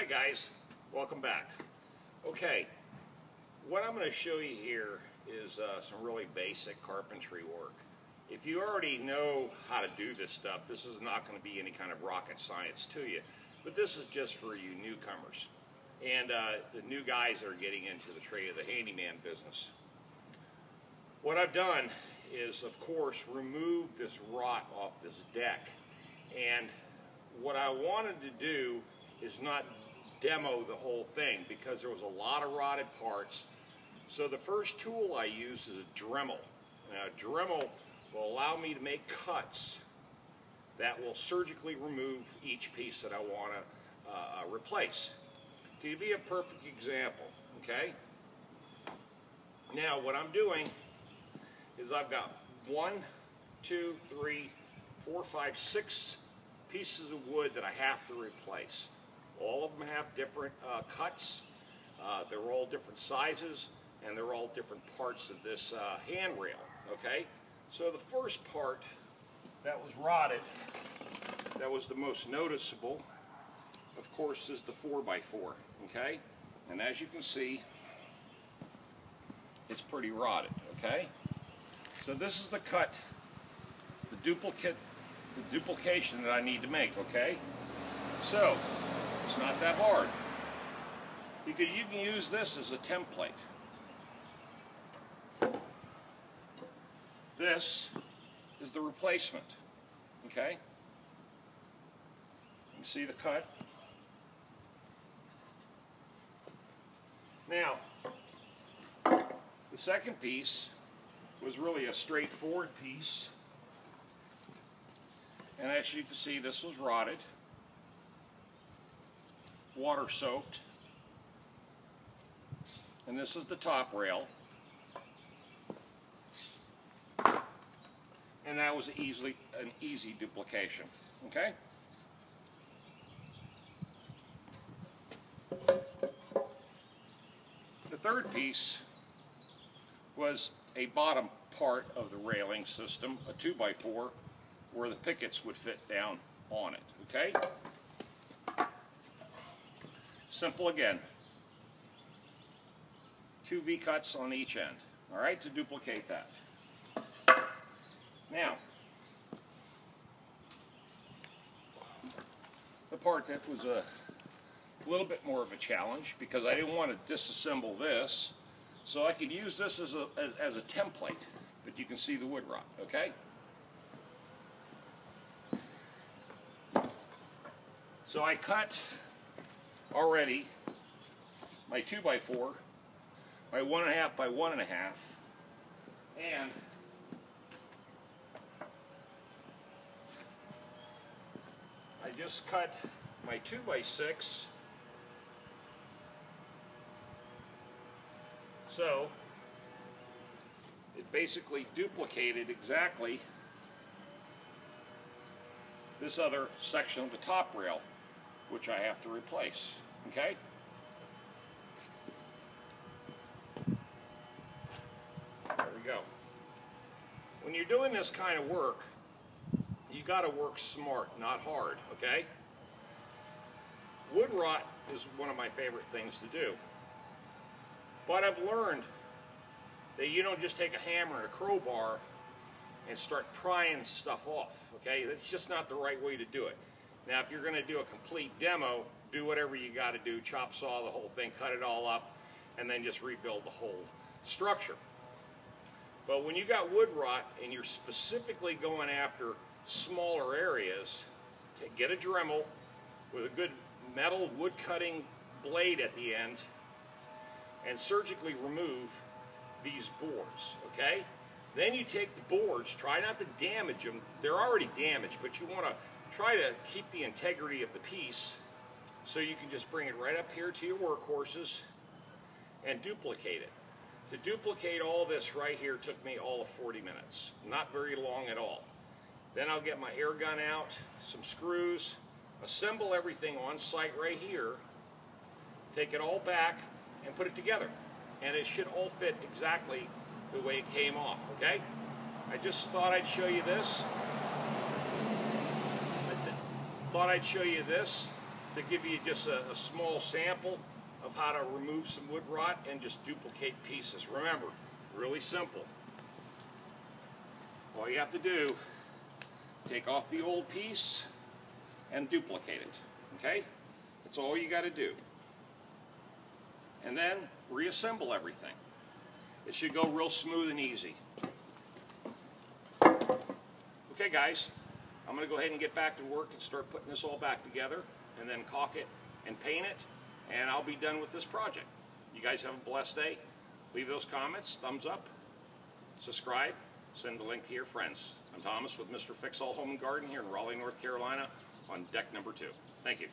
Hi guys, welcome back. Okay, what I'm going to show you here is some really basic carpentry work. If you already know how to do this stuff, this is not going to be any kind of rocket science to you, but this is just for you newcomers and the new guys that are getting into the trade of the handyman business. What I've done is, of course, remove this rot off this deck, and what I wanted to do is not demo the whole thing because there was a lot of rotted parts. So the first tool I use is a Dremel. Now, a Dremel will allow me to make cuts that will surgically remove each piece that I want to replace. To give you a perfect example, okay? Now, what I'm doing is I've got 1, 2, 3, 4, 5, 6 pieces of wood that I have to replace. All of them have different cuts. They're all different sizes, and they're all different parts of this handrail, okay? So the first part that was rotted, that was the most noticeable, of course, is the 4x4, okay? And as you can see, it's pretty rotted, okay? So this is the cut, the duplication that I need to make, okay? So, it's not that hard, because you can use this as a template. This is the replacement, okay? You see the cut? Now, the second piece was really a straightforward piece, and as you can see, this was rotted, water soaked, and this is the top rail, and that was an easy duplication, okay? The third piece was a bottom part of the railing system, a 2x4, where the pickets would fit down on it, okay? Simple again. 2 V-cuts on each end, all right, to duplicate that. Now, the part that was a little bit more of a challenge, because I didn't want to disassemble this, so I could use this as a template, but you can see the wood rot, okay? So I cut already my 2x4, my 1.5 by 1.5, and I just cut my 2x6, so it basically duplicated exactly this other section of the top rail, which I have to replace, okay? There we go. When you're doing this kind of work, you got to work smart, not hard, okay? Wood rot is one of my favorite things to do. But I've learned that you don't just take a hammer and a crowbar and start prying stuff off, okay? That's just not the right way to do it. Now, if you're going to do a complete demo, do whatever you got to do, chop saw the whole thing, cut it all up, and then just rebuild the whole structure. But when you got wood rot and you're specifically going after smaller areas, get a Dremel with a good metal wood cutting blade at the end and surgically remove these boards, okay? Then you take the boards, try not to damage them. They're already damaged, but you want to try to keep the integrity of the piece, so you can just bring it right up here to your workhorses and duplicate it. To duplicate all this right here took me all of 40 minutes. Not very long at all. Then I'll get my air gun out, some screws, assemble everything on site right here, take it all back and put it together. And it should all fit exactly the way it came off, okay? I just thought I'd show you this. to give you just a small sample of how to remove some wood rot and just duplicate pieces. Remember, really simple. All you have to do, take off the old piece and duplicate it, okay? That's all you got to do. And then reassemble everything. It should go real smooth and easy. Okay guys, I'm going to go ahead and get back to work and start putting this all back together and then caulk it and paint it, and I'll be done with this project. You guys have a blessed day. Leave those comments, thumbs up, subscribe, send the link to your friends. I'm Thomas with Mr. Fix All Home and Garden here in Raleigh, North Carolina on deck number 2. Thank you.